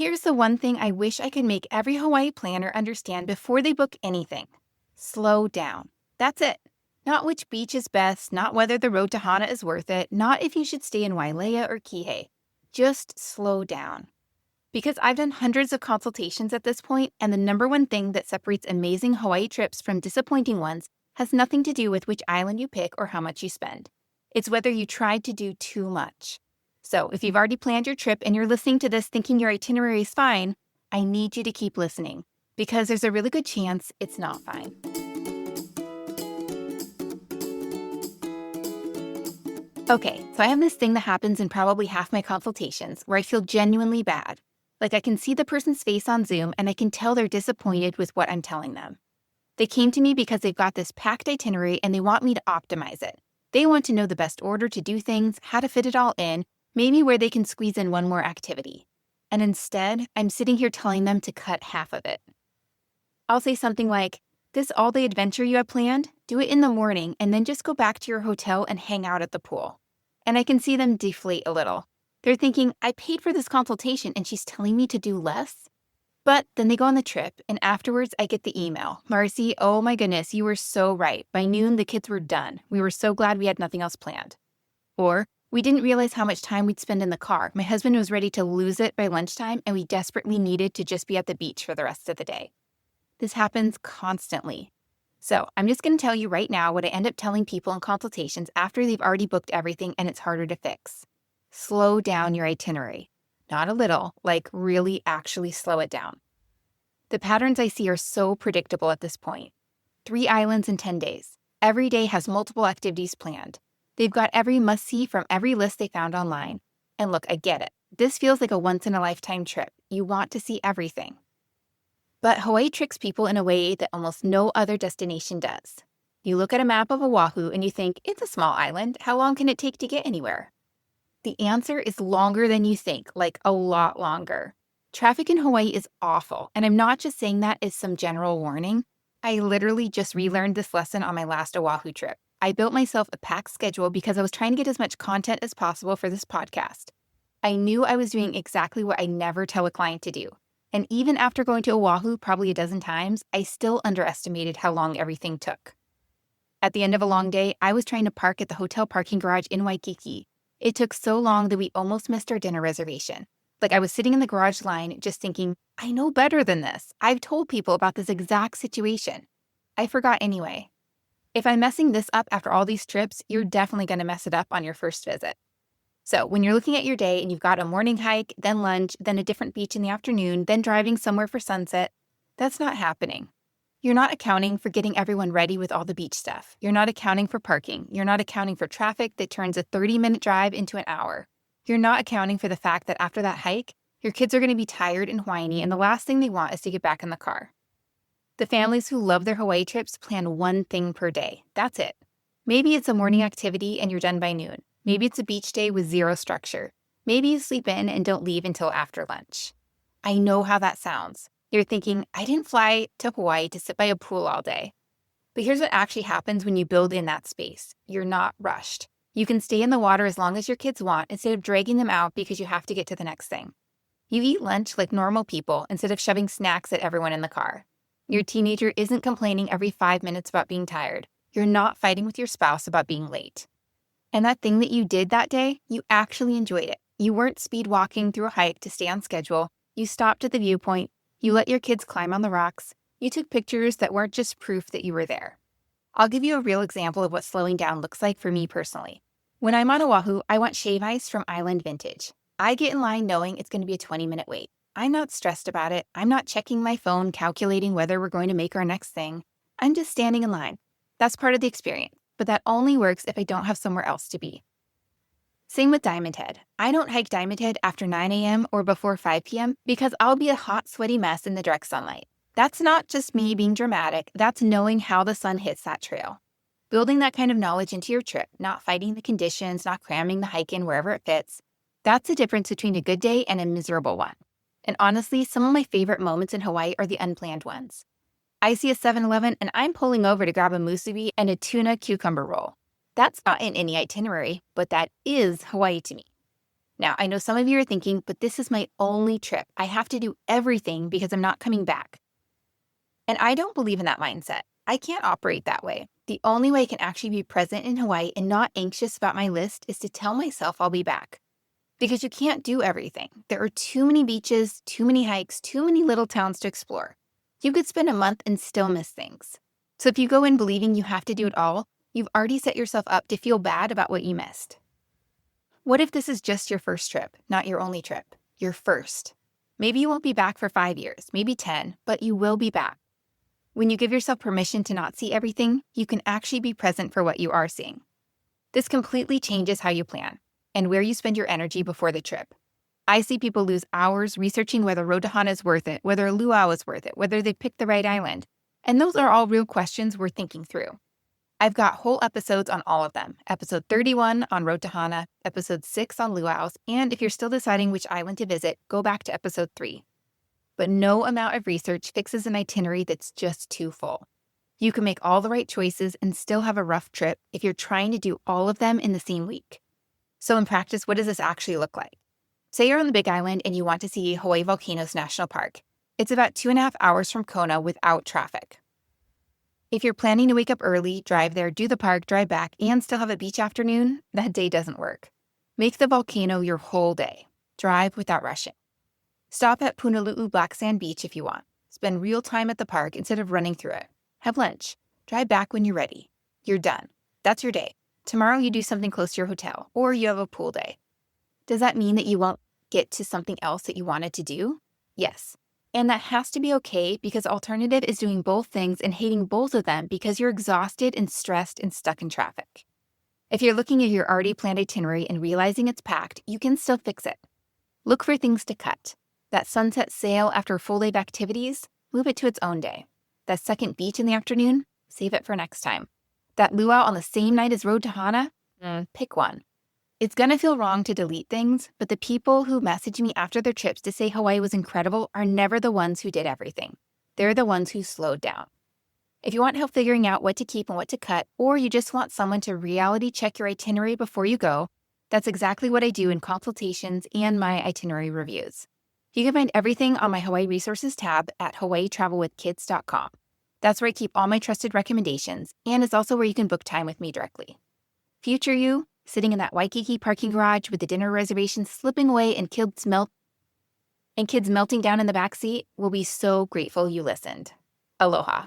Here's the one thing I wish I could make every Hawaii planner understand before they book anything. Slow down. That's it. Not which beach is best, not whether the road to Hana is worth it, not if you should stay in Wailea or Kihei. Just slow down. Because I've done hundreds of consultations at this point, and the number one thing that separates amazing Hawaii trips from disappointing ones has nothing to do with which island you pick or how much you spend. It's whether you tried to do too much. So if you've already planned your trip and you're listening to this thinking your itinerary is fine, I need you to keep listening because there's a really good chance it's not fine. Okay, so I have this thing that happens in probably half my consultations where I feel genuinely bad. Like I can see the person's face on Zoom and I can tell they're disappointed with what I'm telling them. They came to me because they've got this packed itinerary and they want me to optimize it. They want to know the best order to do things, how to fit it all in, maybe where they can squeeze in one more activity. And instead, I'm sitting here telling them to cut half of it. I'll say something like, this all-day adventure you have planned, do it in the morning and then just go back to your hotel and hang out at the pool. And I can see them deflate a little. They're thinking, I paid for this consultation and she's telling me to do less? But then they go on the trip, and afterwards I get the email. Marcy, oh my goodness, you were so right. By noon, the kids were done. We were so glad we had nothing else planned. Or, we didn't realize how much time we'd spend in the car. My husband was ready to lose it by lunchtime, and we desperately needed to just be at the beach for the rest of the day. This happens constantly. So I'm just going to tell you right now what I end up telling people in consultations after they've already booked everything and it's harder to fix. Slow down your itinerary. Not a little, like really actually slow it down. The patterns I see are so predictable at this point. 3 islands in 10 days. Every day has multiple activities planned. They've got every must-see from every list they found online. And look, I get it. This feels like a once-in-a-lifetime trip. You want to see everything. But Hawaii tricks people in a way that almost no other destination does. You look at a map of Oahu and you think, it's a small island. How long can it take to get anywhere? The answer is longer than you think, like a lot longer. Traffic in Hawaii is awful, and I'm not just saying that as some general warning. I literally just relearned this lesson on my last Oahu trip. I built myself a packed schedule because I was trying to get as much content as possible for this podcast. I knew I was doing exactly what I never tell a client to do. And even after going to Oahu probably a dozen times, I still underestimated how long everything took. At the end of a long day, I was trying to park at the hotel parking garage in Waikiki. It took so long that we almost missed our dinner reservation. Like I was sitting in the garage line just thinking, I know better than this. I've told people about this exact situation. I forgot anyway. If I'm messing this up after all these trips, you're definitely going to mess it up on your first visit. So when you're looking at your day and you've got a morning hike, then lunch, then a different beach in the afternoon, then driving somewhere for sunset, that's not happening. You're not accounting for getting everyone ready with all the beach stuff. You're not accounting for parking. You're not accounting for traffic that turns a 30-minute drive into an hour. You're not accounting for the fact that after that hike, your kids are going to be tired and whiny, and the last thing they want is to get back in the car. The families who love their Hawaii trips plan one thing per day. That's it. Maybe it's a morning activity and you're done by noon. Maybe it's a beach day with zero structure. Maybe you sleep in and don't leave until after lunch. I know how that sounds. You're thinking, I didn't fly to Hawaii to sit by a pool all day. But here's what actually happens when you build in that space. You're not rushed. You can stay in the water as long as your kids want instead of dragging them out because you have to get to the next thing. You eat lunch like normal people instead of shoving snacks at everyone in the car. Your teenager isn't complaining every 5 minutes about being tired. You're not fighting with your spouse about being late. And that thing that you did that day, you actually enjoyed it. You weren't speed walking through a hike to stay on schedule. You stopped at the viewpoint. You let your kids climb on the rocks. You took pictures that weren't just proof that you were there. I'll give you a real example of what slowing down looks like for me personally. When I'm on Oahu, I want shave ice from Island Vintage. I get in line knowing it's going to be a 20-minute wait. I'm not stressed about it. I'm not checking my phone, calculating whether we're going to make our next thing. I'm just standing in line. That's part of the experience, but that only works if I don't have somewhere else to be. Same with Diamond Head. I don't hike Diamond Head after 9 a.m. or before 5 p.m. because I'll be a hot, sweaty mess in the direct sunlight. That's not just me being dramatic. That's knowing how the sun hits that trail. Building that kind of knowledge into your trip, not fighting the conditions, not cramming the hike in wherever it fits. That's the difference between a good day and a miserable one. And honestly, some of my favorite moments in Hawaii are the unplanned ones. I see a 7-Eleven and I'm pulling over to grab a musubi and a tuna cucumber roll. That's not in any itinerary, but that is Hawaii to me. Now, I know some of you are thinking, but this is my only trip. I have to do everything because I'm not coming back. And I don't believe in that mindset. I can't operate that way. The only way I can actually be present in Hawaii and not anxious about my list is to tell myself I'll be back. Because you can't do everything. There are too many beaches, too many hikes, too many little towns to explore. You could spend a month and still miss things. So if you go in believing you have to do it all, you've already set yourself up to feel bad about what you missed. What if this is just your first trip, not your only trip? Your first. Maybe you won't be back for 5 years, maybe 10, but you will be back. When you give yourself permission to not see everything, you can actually be present for what you are seeing. This completely changes how you plan and where you spend your energy before the trip. I see people lose hours researching whether Road to Hana is worth it, whether a luau is worth it, whether they picked the right island. And those are all real questions we're thinking through. I've got whole episodes on all of them. Episode 31 on Road to Hana, episode 6 on luaus, and if you're still deciding which island to visit, go back to episode 3. But no amount of research fixes an itinerary that's just too full. You can make all the right choices and still have a rough trip if you're trying to do all of them in the same week. So in practice, what does this actually look like? Say you're on the Big Island and you want to see Hawaii Volcanoes National Park. It's about 2.5 hours from Kona without traffic. If you're planning to wake up early, drive there, do the park, drive back, and still have a beach afternoon, that day doesn't work. Make the volcano your whole day. Drive without rushing. Stop at Punalu'u Black Sand Beach if you want. Spend real time at the park instead of running through it. Have lunch. Drive back when you're ready. You're done. That's your day. Tomorrow you do something close to your hotel, or you have a pool day. Does that mean that you won't get to something else that you wanted to do? Yes. And that has to be okay because alternative is doing both things and hating both of them because you're exhausted and stressed and stuck in traffic. If you're looking at your already planned itinerary and realizing it's packed, you can still fix it. Look for things to cut. That sunset sail after a full day of activities, move it to its own day. That second beach in the afternoon, save it for next time. That luau on the same night as Road to Hana, pick one. It's gonna feel wrong to delete things, but the people who message me after their trips to say Hawaii was incredible are never the ones who did everything. They're the ones who slowed down. If you want help figuring out what to keep and what to cut, or you just want someone to reality check your itinerary before you go, that's exactly what I do in consultations and my itinerary reviews. You can find everything on my Hawaii Resources tab at hawaiitravelwithkids.com. That's where I keep all my trusted recommendations, and it's also where you can book time with me directly. Future you, sitting in that Waikiki parking garage with the dinner reservations slipping away and kids melting down in the backseat, will be so grateful you listened. Aloha.